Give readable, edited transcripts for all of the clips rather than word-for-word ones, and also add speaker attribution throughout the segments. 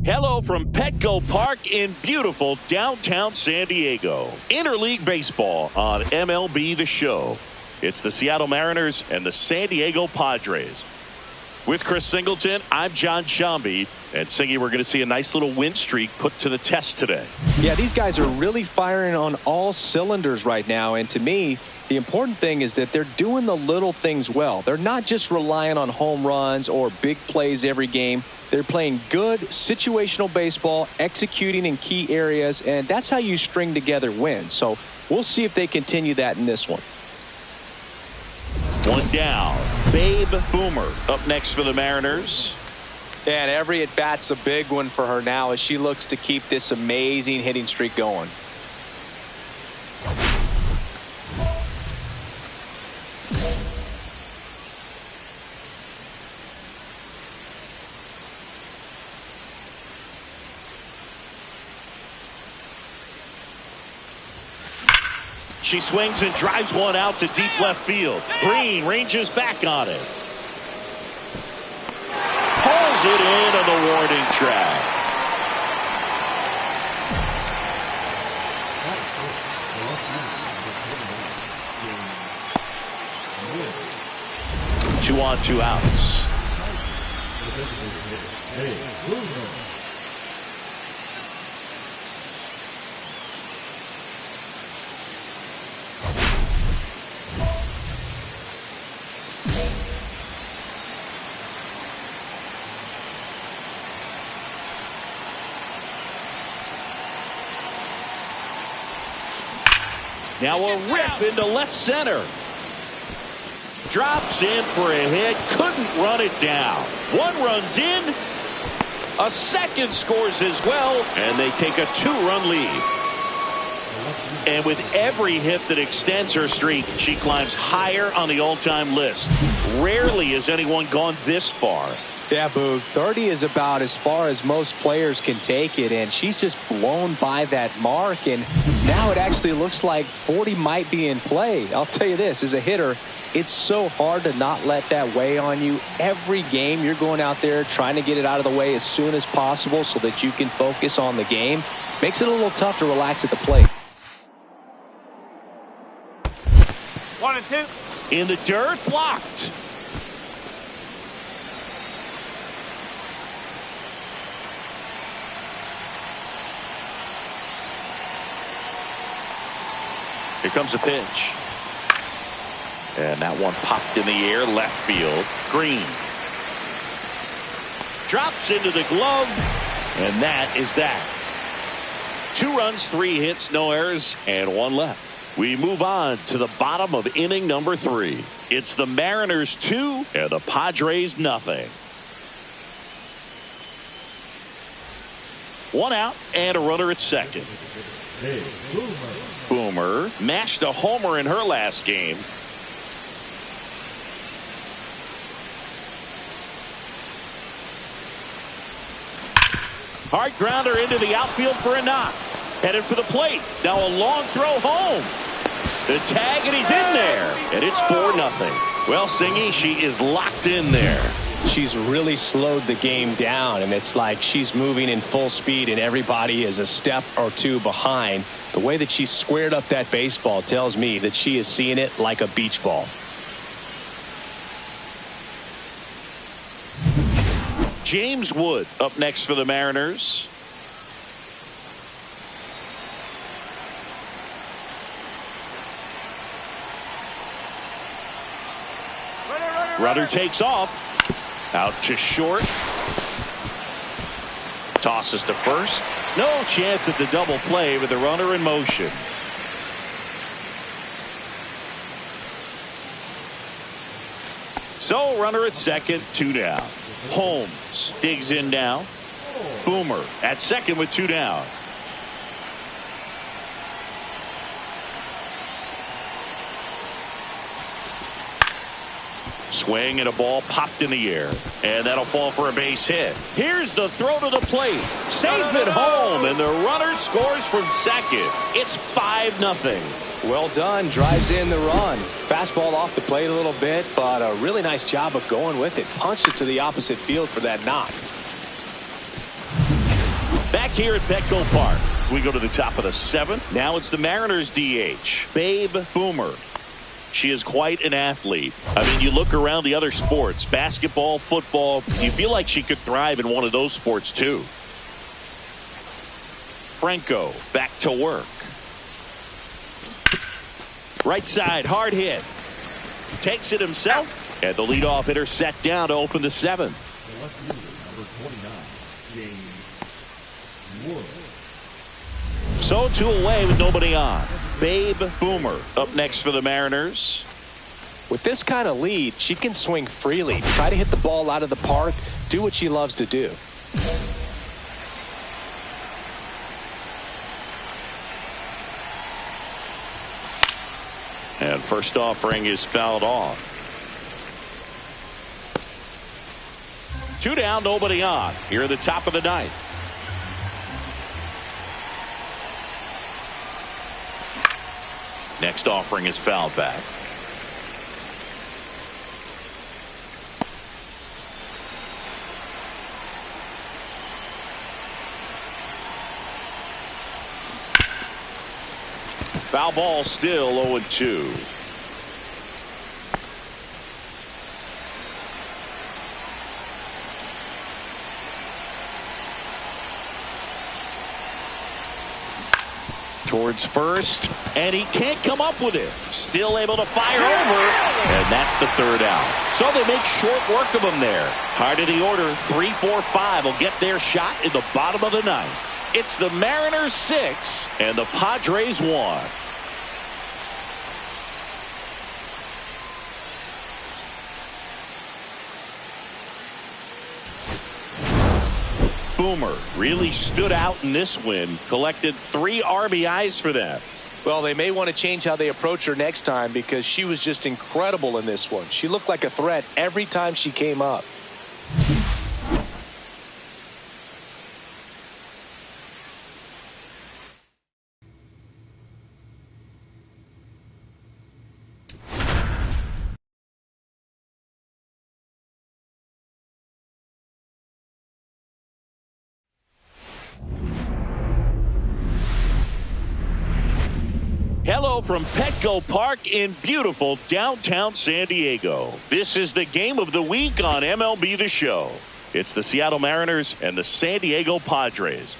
Speaker 1: Hello from Petco Park in beautiful downtown San Diego. Interleague baseball on MLB The Show. It's the Seattle Mariners and the San Diego Padres. With Chris Singleton, I'm John Shambi. And Singy, we're going to see a nice little win streak put to the test today.
Speaker 2: Yeah, these guys are really firing on all cylinders right now. And to me, the important thing is that they're doing the little things well. They're not just relying on home runs or big plays every game. They're playing good situational baseball, executing in key areas, and that's how you string together wins. So we'll see if they continue that in this one.
Speaker 1: One down. Babe Boomer up next for the Mariners.
Speaker 2: And every at-bat's a big one for her now as she looks to keep this amazing hitting streak going.
Speaker 1: She swings and drives one out to deep left field. Green ranges back on it. Pulls it in on the warning track. Two on, two outs. Now a rip into left center. Drops in for a hit. Couldn't run it down. One runs in. A second scores as well. And they take a two-run lead. And with every hit that extends her streak, she climbs higher on the all-time list. Rarely has anyone gone this far.
Speaker 2: Yeah, Boog, 30 is about as far as most players can take it, and she's just blown by that mark, and now it actually looks like 40 might be in play. I'll tell you this, as a hitter, it's so hard to not let that weigh on you. Every game you're going out there trying to get it out of the way as soon as possible so that you can focus on the game. Makes it a little tough to relax at the plate.
Speaker 3: 1-2.
Speaker 1: In the dirt, blocked. Here comes a pitch. And that one popped in the air, left field. Green. Drops into the glove. And that is that. 2 runs, 3 hits, no errors, and 1 left. We move on to the bottom of inning number 3. It's the Mariners 2 and the Padres nothing. 1 out and a runner at second. Boomer mashed a homer in her last game. Hard grounder into the outfield for a knock. Headed for the plate. Now a long throw home. The tag, and he's in there. And it's 4-0. Well, Singy, she is locked in there.
Speaker 2: She's really slowed the game down, and it's like she's moving in full speed and everybody is a step or two behind. The way that she squared up that baseball tells me that she is seeing it like a beach ball.
Speaker 1: James Wood up next for the Mariners. Runner takes off. Out to short. Tosses to first. No chance at the double play with the runner in motion. So runner at second, 2 down. Holmes digs in now. Boomer at second with 2 down. Swing and a ball popped in the air. And that'll fall for a base hit. Here's the throw to the plate. Safe at home, and the runner scores from second. It's 5-0.
Speaker 2: Well done. Drives in the run. Fastball off the plate a little bit, but a really nice job of going with it. Punched it to the opposite field for that knock.
Speaker 1: Back here at Petco Park, we go to the top of the 7th. Now it's the Mariners DH, Babe Boomer. She is quite an athlete. I mean, you look around the other sports, basketball, football, you feel like she could thrive in one of those sports too. Franco back to work. Right side, hard hit. Takes it himself, and the leadoff hitter set down to open the 7th. So 2 away with nobody on. Babe Boomer up next for the Mariners.
Speaker 2: With this kind of lead, she can swing freely, try to hit the ball out of the park, do what she loves to do.
Speaker 1: And first offering is fouled off. 2 down, nobody on. Here at the top of the 9th. Next offering is fouled back. Foul ball, still 0-2. Towards first, and he can't come up with it. Still able to fire over, and that's the 3rd out. So they make short work of him there. Hard of the order, 3, 4, 5 will get their shot in the bottom of the 9th. It's the Mariners 6 and the Padres 1. Boomer really stood out in this win, collected 3 RBIs for them.
Speaker 2: Well, they may want to change how they approach her next time because she was just incredible in this one. She looked like a threat every time she came up.
Speaker 1: Hello from Petco Park in beautiful downtown San Diego. This is the game of the week on MLB The Show. It's the Seattle Mariners and the San Diego Padres.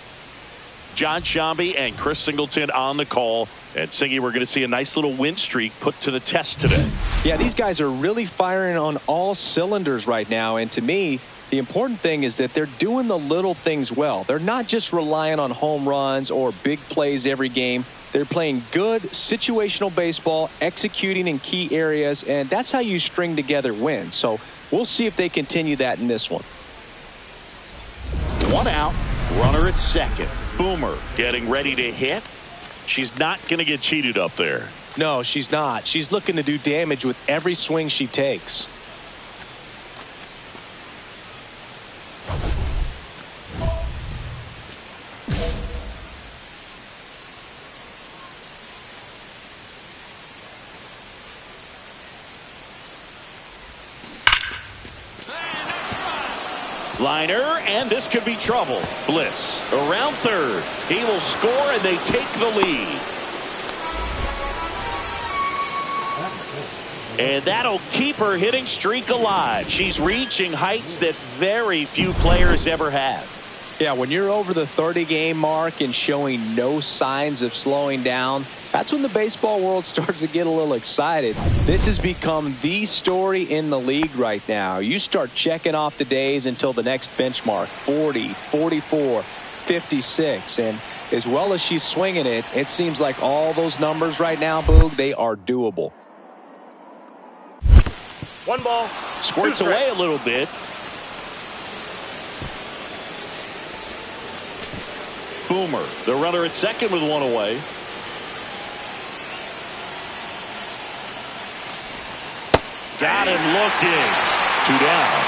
Speaker 1: John Shambi and Chris Singleton on the call. And Singy, we're going to see a nice little win streak put to the test today.
Speaker 2: Yeah, these guys are really firing on all cylinders right now. And to me, the important thing is that they're doing the little things well. They're not just relying on home runs or big plays every game. They're playing good situational baseball, executing in key areas, and that's how you string together wins. So we'll see if they continue that in this one.
Speaker 1: 1 out, runner at second. Boomer getting ready to hit. She's not going to get cheated up there.
Speaker 2: No, she's not. She's looking to do damage with every swing she takes.
Speaker 1: Liner, and this could be trouble. Bliss around third. He will score, and they take the lead. And that'll keep her hitting streak alive. She's reaching heights that very few players ever have.
Speaker 2: Yeah, when you're over the 30-game mark and showing no signs of slowing down, that's when the baseball world starts to get a little excited. This has become the story in the league right now. You start checking off the days until the next benchmark, 40, 44, 56. And as well as she's swinging it, it seems like all those numbers right now, Boog, they are doable.
Speaker 3: 1 ball.
Speaker 1: Squirts away a little bit. Boomer, the runner at second with 1 away. Got him looking. 2 down.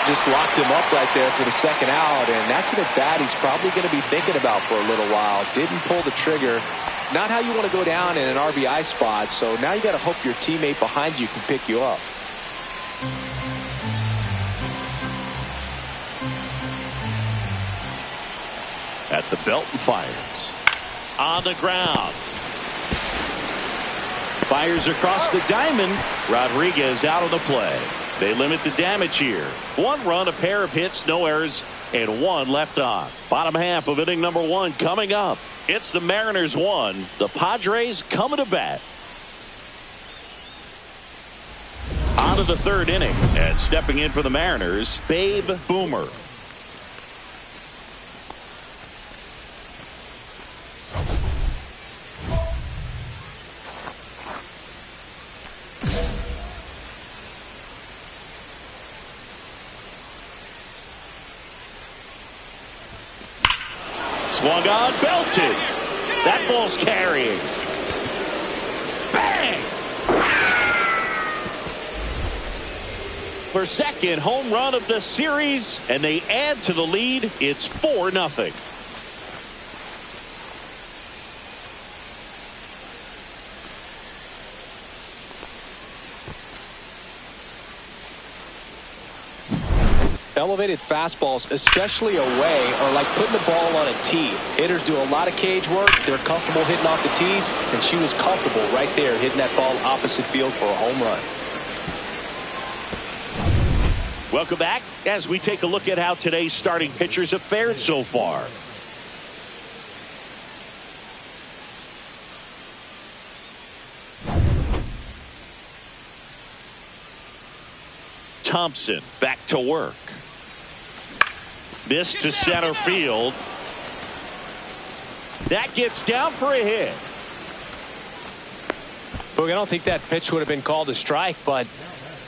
Speaker 2: Just locked him up right there for the 2nd out, and that's an at-bat he's probably going to be thinking about for a little while. Didn't pull the trigger. Not how you want to go down in an RBI spot, so now you got to hope your teammate behind you can pick you up.
Speaker 1: at the belt and fires. On the ground. Fires across the diamond. Rodriguez out of the play. They limit the damage here. 1 run, a pair of hits, no errors, and 1 left on. Bottom half of inning number 1 coming up. It's the Mariners 1. The Padres coming to bat. On to the 3rd inning. And stepping in for the Mariners, Babe Boomer. Swung on, belted. That ball's carrying. Bang! For second home run of the series, and they add to the lead. It's 4-0.
Speaker 2: Elevated fastballs, especially away, are like putting the ball on a tee. Hitters do a lot of cage work. They're comfortable hitting off the tees, and she was comfortable right there hitting that ball opposite field for a home run.
Speaker 1: Welcome back as we take a look at how today's starting pitchers have fared so far. Thompson back to work. This to center field. That gets down for a hit.
Speaker 4: Look, I don't think that pitch would have been called a strike, but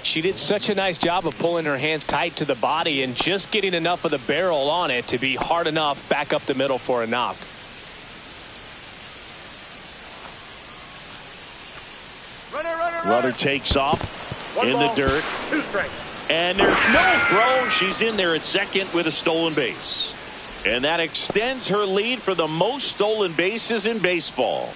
Speaker 4: she did such a nice job of pulling her hands tight to the body and just getting enough of the barrel on it to be hard enough back up the middle for a knock.
Speaker 1: Runner takes off in the dirt.
Speaker 3: 2 strikes.
Speaker 1: And there's no throw. She's in there at second with a stolen base. And that extends her lead for the most stolen bases in baseball.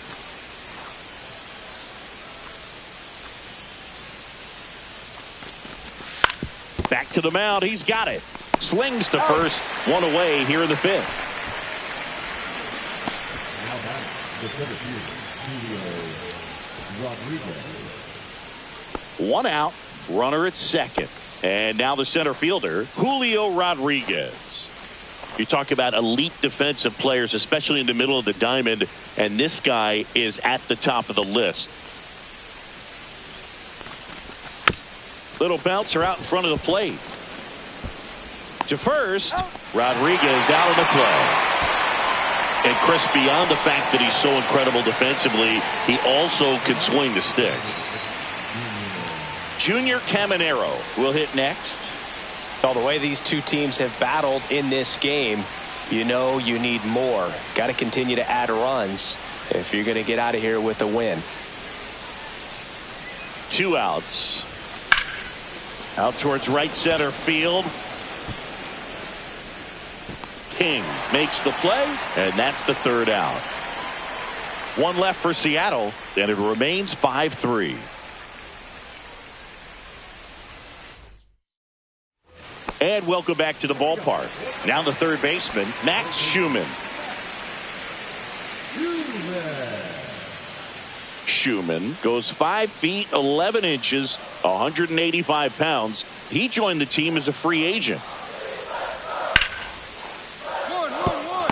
Speaker 1: Back to the mound. He's got it. Slings to first. 1 away here in the 5th. One out. Runner at second. And now the center fielder, Julio Rodriguez. You talk about elite defensive players, especially in the middle of the diamond, and this guy is at the top of the list. Little bouncer out in front of the plate. To first, Rodriguez out of the play. And Chris, beyond the fact that he's so incredible defensively, he also can swing the stick. Junior Caminero will hit next.
Speaker 2: Well, the way these two teams have battled in this game, you know you need more. Got to continue to add runs if you're going to get out of here with a win.
Speaker 1: 2 outs. Out towards right center field. King makes the play, and that's the 3rd out. 1 left for Seattle, and it remains 5-3. And welcome back to the ballpark. Now the 3rd baseman, Max Schumann. Schumann goes 5 feet 11 inches, 185 pounds. He joined the team as a free agent.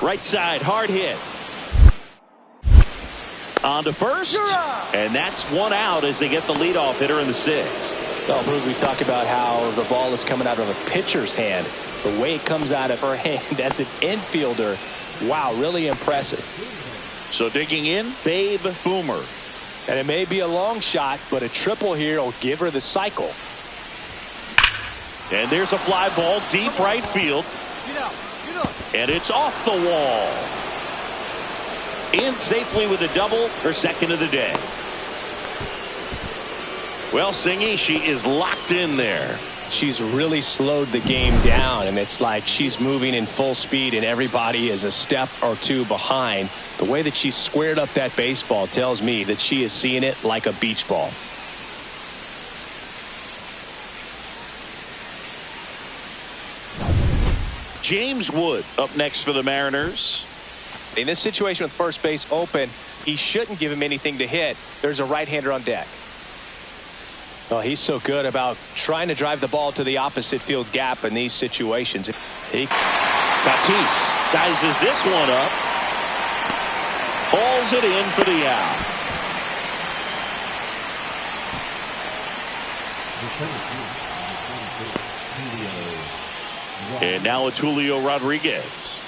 Speaker 1: Right side, hard hit. On to first, and that's 1 out as they get the leadoff hitter in the 6th.
Speaker 2: Well, Brug, we talk about how the ball is coming out of a pitcher's hand. The way it comes out of her hand as an infielder, wow, really impressive.
Speaker 1: So digging in, Babe Boomer.
Speaker 2: And it may be a long shot, but a triple here will give her the cycle.
Speaker 1: And there's a fly ball deep right field. And it's off the wall. In safely with a double, her 2nd of the day. Well, Singy, she is locked in there.
Speaker 2: She's really slowed the game down, and it's like she's moving in full speed and everybody is a step or 2 behind. The way that she squared up that baseball tells me that she is seeing it like a beach ball.
Speaker 1: James Wood up next for the Mariners.
Speaker 2: In this situation with first base open, he shouldn't give him anything to hit. There's a right-hander on deck.
Speaker 4: Oh, he's so good about trying to drive the ball to the opposite field gap in these situations.
Speaker 1: Tatis sizes this one up. Hauls it in for the out. And now it's Julio Rodriguez.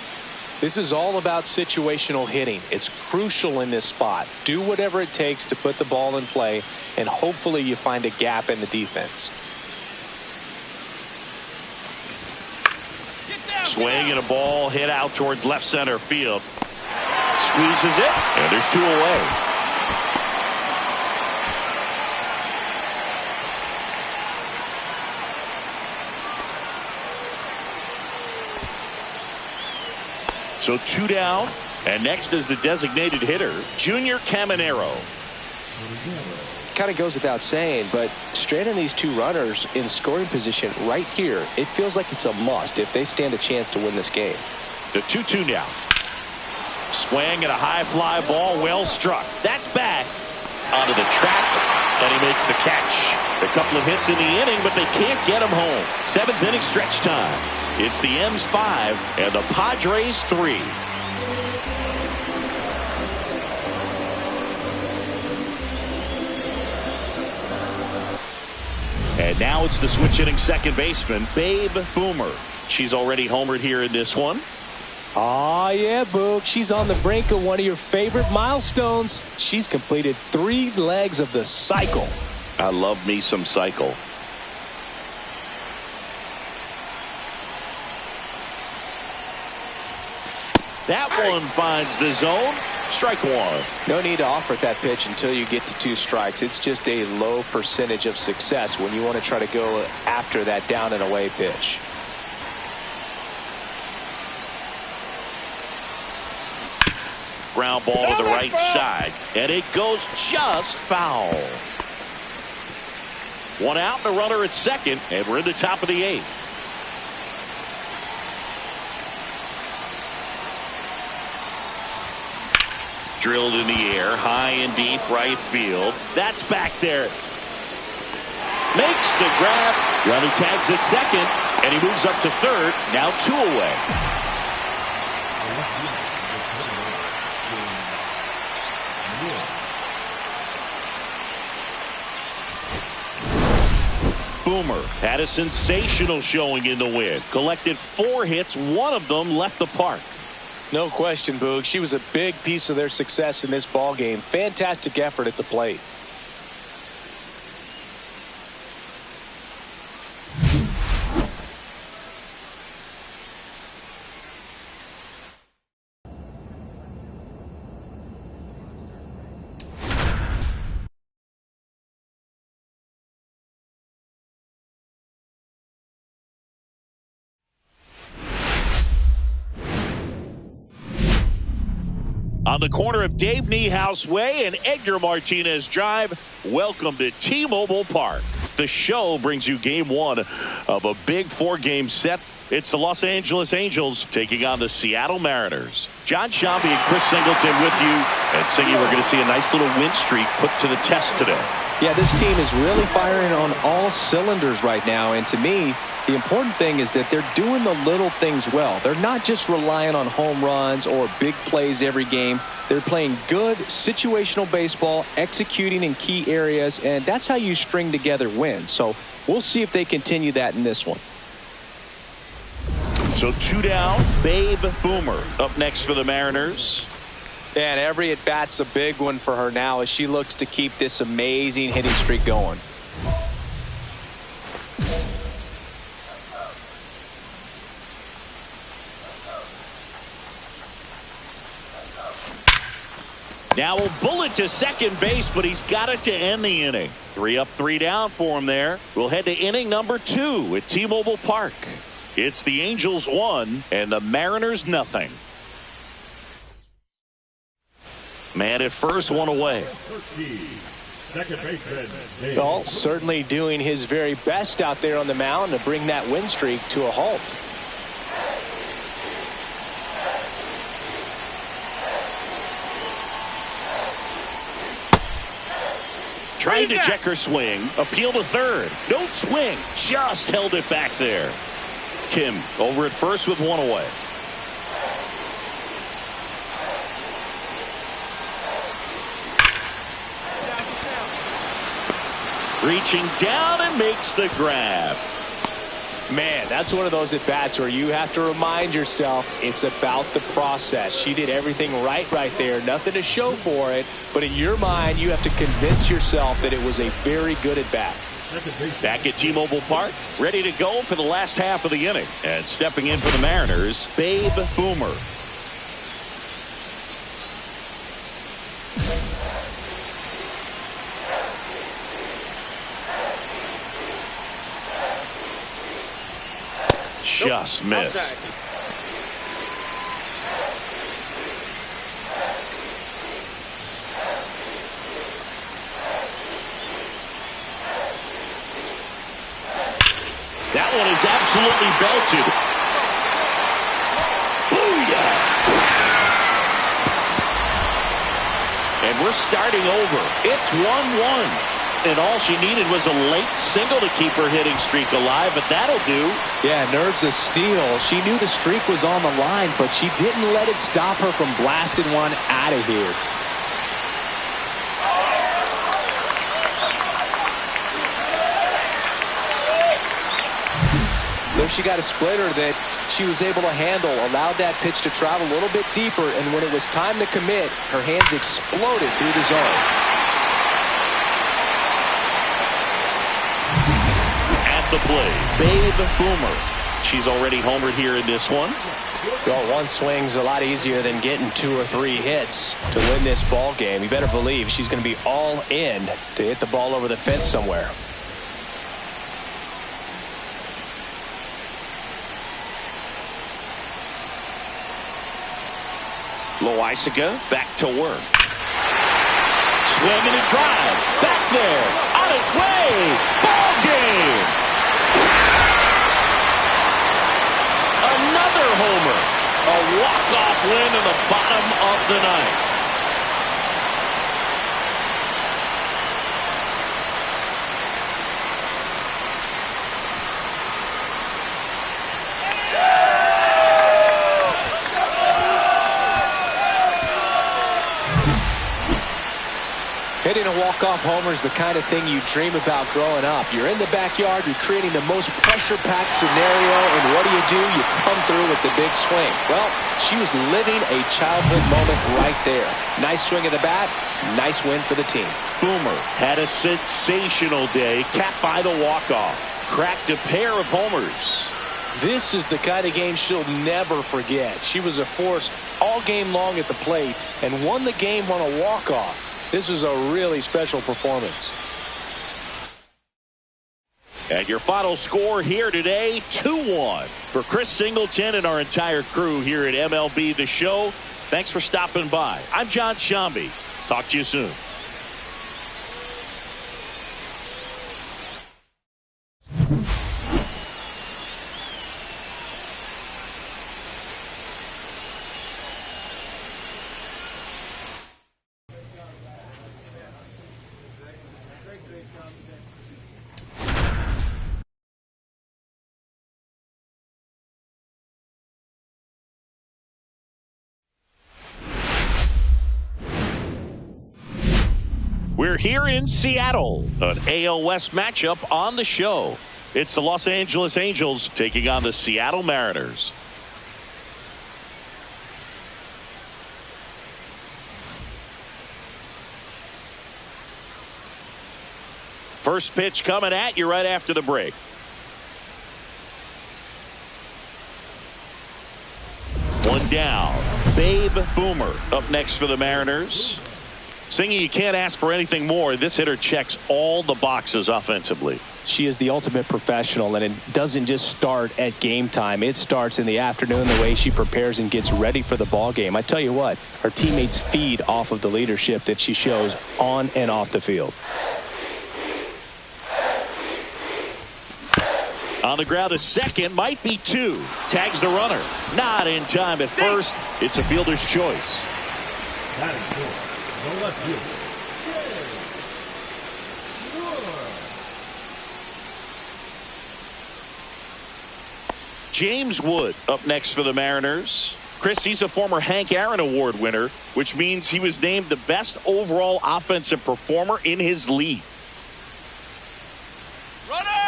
Speaker 4: This is all about situational hitting. It's crucial in this spot. Do whatever it takes to put the ball in play, and hopefully you find a gap in the defense.
Speaker 1: Swing and a ball hit out towards left center field. Squeezes it, and there's 2 away. So 2 down, and next is the designated hitter, Junior Caminero.
Speaker 2: Kind of goes without saying, but straight on these 2 runners in scoring position right here, it feels like it's a must if they stand a chance to win this game.
Speaker 1: The 2-2 now. Swing and a high fly ball, well struck. That's back onto the track, and he makes the catch. A couple of hits in the inning, but they can't get him home. 7th inning stretch time. It's the M's 5 and the Padres 3. And now it's the switch hitting second baseman, Babe Boomer. She's already homered here in this one.
Speaker 2: Oh, yeah, Boog. She's on the brink of one of your favorite milestones. She's completed 3 legs of the cycle.
Speaker 1: I love me some cycle. That one finds the zone. Strike 1.
Speaker 2: No need to offer that pitch until you get to 2 strikes. It's just a low percentage of success when you want to try to go after that down and away pitch.
Speaker 1: Ground ball to the right side, and it goes just foul. 1 out and a runner at second, and we're in the top of the 8th. Drilled in the air, high and deep right field. That's back there. Makes the grab. Runner tags at second, and he moves up to third. Now 2 away. Boomer had a sensational showing in the win. Collected 4 hits, 1 of them left the park.
Speaker 4: No question, Boog. She was a big piece of their success in this ball game. Fantastic effort at the plate.
Speaker 1: On the corner of Dave Niehaus Way and Edgar Martinez Drive, welcome to T-Mobile Park. The show brings you game 1 of a big 4-game set. It's the Los Angeles Angels taking on the Seattle Mariners. John Shambi and Chris Singleton with you. And Singy, we're going to see a nice little win streak put to the test today.
Speaker 2: Yeah, this team is really firing on all cylinders right now. And to me, the important thing is that they're doing the little things well. They're not just relying on home runs or big plays every game. They're playing good situational baseball, executing in key areas, and that's how you string together wins. So we'll see if they continue that in this one.
Speaker 1: So 2 down, Babe Boomer up next for the Mariners.
Speaker 2: And every at-bat's a big one for her now as she looks to keep this amazing hitting streak going.
Speaker 1: Now a bullet to second base, but he's got it to end the inning. 3 up, 3 down for him there. We'll head to inning number 2 at T-Mobile Park. It's the Angels 1 and the Mariners nothing. Man at first, 1 away.
Speaker 4: Galt certainly doing his very best out there on the mound to bring that win streak to a halt.
Speaker 1: Trying to check her swing. Appeal to third. No swing. Just held it back there. Kim over at first with one away. Reaching down and makes the grab.
Speaker 4: Man, that's one of those at-bats where you have to remind yourself it's about the process. She did everything right there. Nothing to show for it. But in your mind, you have to convince yourself that it was a very good at-bat.
Speaker 1: Back at T-Mobile Park, ready to go for the last half of the inning. And stepping in for the Mariners, Babe Boomer. Just missed. That one is absolutely belted. Booyah! And we're starting over. It's 1-1. And all she needed was a late single to keep her hitting streak alive, but that'll do.
Speaker 2: Yeah, nerves a steal. She knew the streak was on the line, but she didn't let it stop her from blasting one out of here. There she got a splitter that she was able to handle, allowed that pitch to travel a little bit deeper, and when it was time to commit, her hands exploded through the zone.
Speaker 1: The play, Babe Boomer. She's already homered here in this one.
Speaker 4: Well, one swing's a lot easier than getting 2 or 3 hits to win this ball game. You better believe she's going to be all in to hit the ball over the fence somewhere.
Speaker 1: Loisaga back to work. Swing and a drive. Back there. On its way. Ball game. Another homer. A walk-off win in the bottom of the ninth.
Speaker 2: Hitting a walk-off homer is the kind of thing you dream about growing up. You're in the backyard, you're creating the most pressure-packed scenario, and what do? You come through with the big swing. Well, she was living a childhood moment right there. Nice swing of the bat, nice win for the team.
Speaker 1: Boomer had a sensational day, capped by the walk-off. Cracked a pair of homers.
Speaker 4: This is the kind of game she'll never forget. She was a force all game long at the plate and won the game on a walk-off. This was a really special performance.
Speaker 1: And your final score here today, 2-1. For Chris Singleton and our entire crew here at MLB The Show, thanks for stopping by. I'm John Shambi. Talk to you soon. We're here in Seattle, an AL West matchup on the show. It's the Los Angeles Angels taking on the Seattle Mariners. First pitch coming at you right after the break. One down. Babe Boomer up next for the Mariners. Singy, you can't ask for anything more. This hitter checks all the boxes offensively.
Speaker 4: She is the ultimate professional, and it doesn't just start at game time. It starts in the afternoon, the way she prepares and gets ready for the ball game. I tell you what, her teammates feed off of the leadership that she shows on and off the field.
Speaker 1: On the ground, a second, might be 2. Tags the runner. Not in time at first. It's a fielder's choice. James Wood up next for the Mariners. Chris, he's a former Hank Aaron Award winner, which means he was named the best overall offensive performer in his league.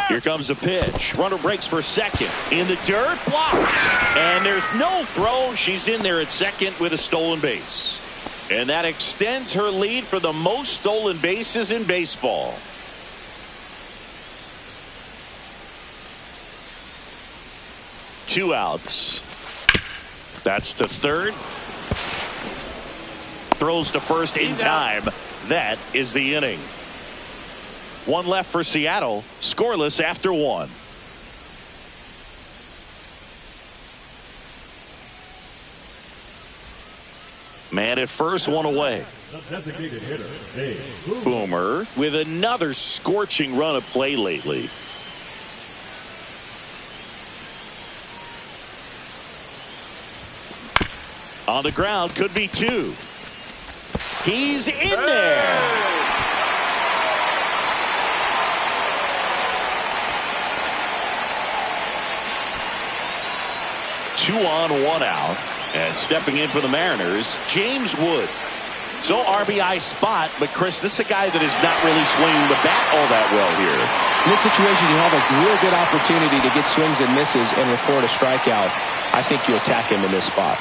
Speaker 1: Here comes the pitch. Runner breaks for second. In the dirt, blocked. And there's no throw. She's in there at second with a stolen base. And that extends her lead for the most stolen bases in baseball. Two outs. That's to third. Throws to first in time. That is the inning. One left for Seattle. Scoreless after one. Man at first, one away. Boomer with another scorching run of play lately. On the ground, could be two. He's in there. 2 on, 1 out. And stepping in for the Mariners, James Wood. So RBI spot, but Chris, this is a guy that is not really swinging the bat all that well here.
Speaker 2: In this situation, you have a real good opportunity to get swings and misses and record a strikeout. I think you attack him in this spot.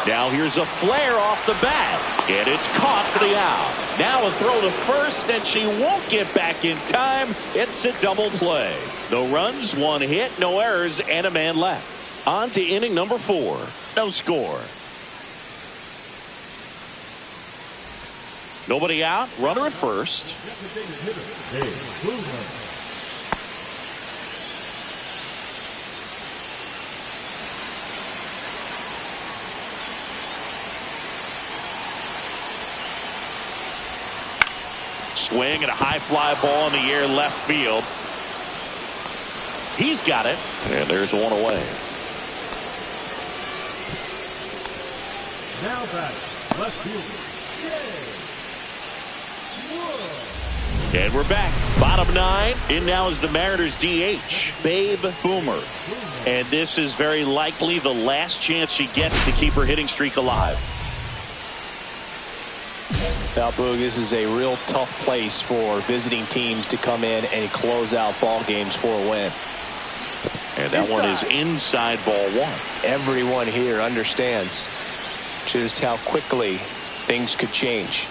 Speaker 1: Now here's a flare off the bat, and it's caught for the out. Now a throw to first, and she won't get back in time. It's a double play. No runs, 1 hit, no errors, and a man left. On to inning number 4. No score. Nobody out. Runner at first. Swing and a high fly ball in the air left field. He's got it. And there's one away.
Speaker 5: Now back, left field.
Speaker 1: And we're back. Bottom 9. In now is the Mariners DH, Babe Boomer. And this is very likely the last chance she gets to keep her hitting streak alive.
Speaker 2: Now, Boog, this is a real tough place for visiting teams to come in and close out ball games for a win.
Speaker 1: And that one is inside ball 1.
Speaker 2: Everyone here understands just how quickly things could change.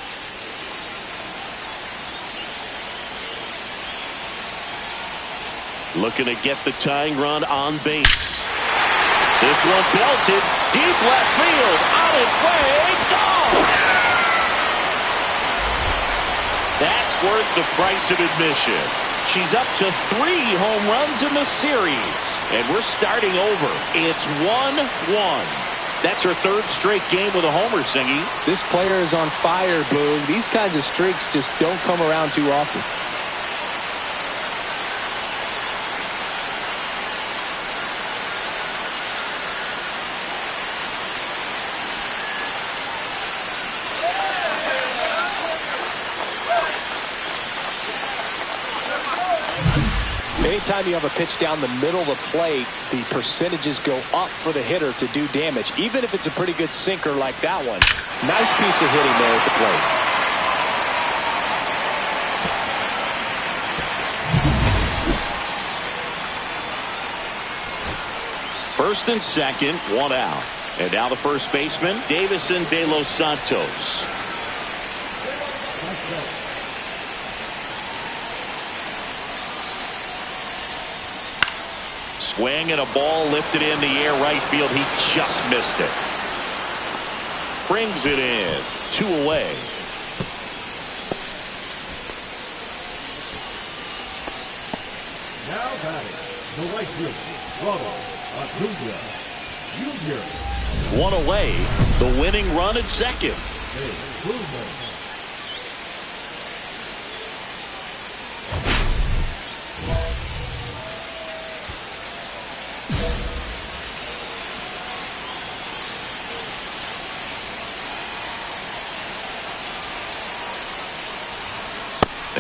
Speaker 1: Looking to get the tying run on base. This one belted deep left field, on its way, gone. That's worth the price of admission. She's up to 3 home runs in the series, and we're starting over. It's 1-1. That's her 3rd straight game with a homer, Singy.
Speaker 2: This player is on fire, Boog. These kinds of streaks just don't come around too often. Anytime you have a pitch down the middle of the plate, the percentages go up for the hitter to do damage, even if it's a pretty good sinker like that one. Nice piece of hitting there at the plate.
Speaker 1: First and second, 1 out. And now the first baseman, Davison De Los Santos. Swing and a ball lifted in the air right field. He just missed it. Brings it in. 2 away.
Speaker 5: Now batting, the right field, Ronald Acuna Jr.
Speaker 1: 1 away. The winning run at second.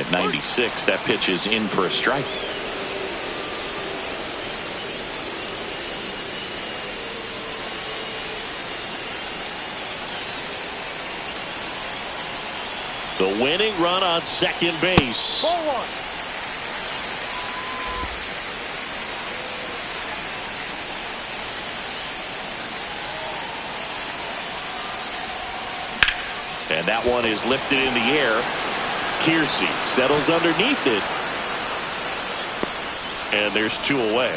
Speaker 1: At 96, that pitch is in for a strike. The winning run on second base.
Speaker 3: Ball one.
Speaker 1: And that one is lifted in the air. Kiersey settles underneath it. And there's 2 away.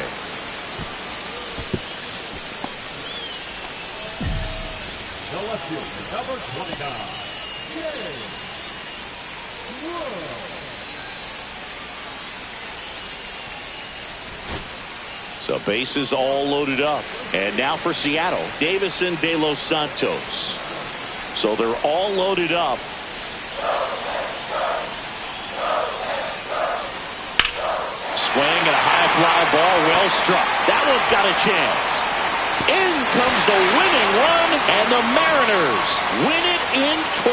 Speaker 5: The left fielder, number 29.
Speaker 1: So bases all loaded up. And now for Seattle, Davison de los Santos. So they're all loaded up. Swing and a high fly ball, well struck. That one's got a chance. In comes the winning run, and the Mariners win it in 12.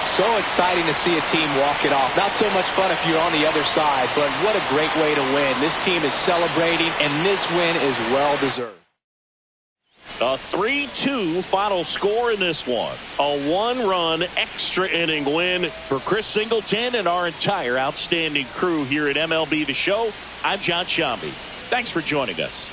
Speaker 2: So exciting to see a team walk it off. Not so much fun if you're on the other side, but what a great way to win. This team is celebrating, and this win is well-deserved.
Speaker 1: A 3-2 final score in this one. A 1-run extra inning win for Chris Singleton and our entire outstanding crew here at MLB The Show. I'm John Shambi. Thanks for joining us.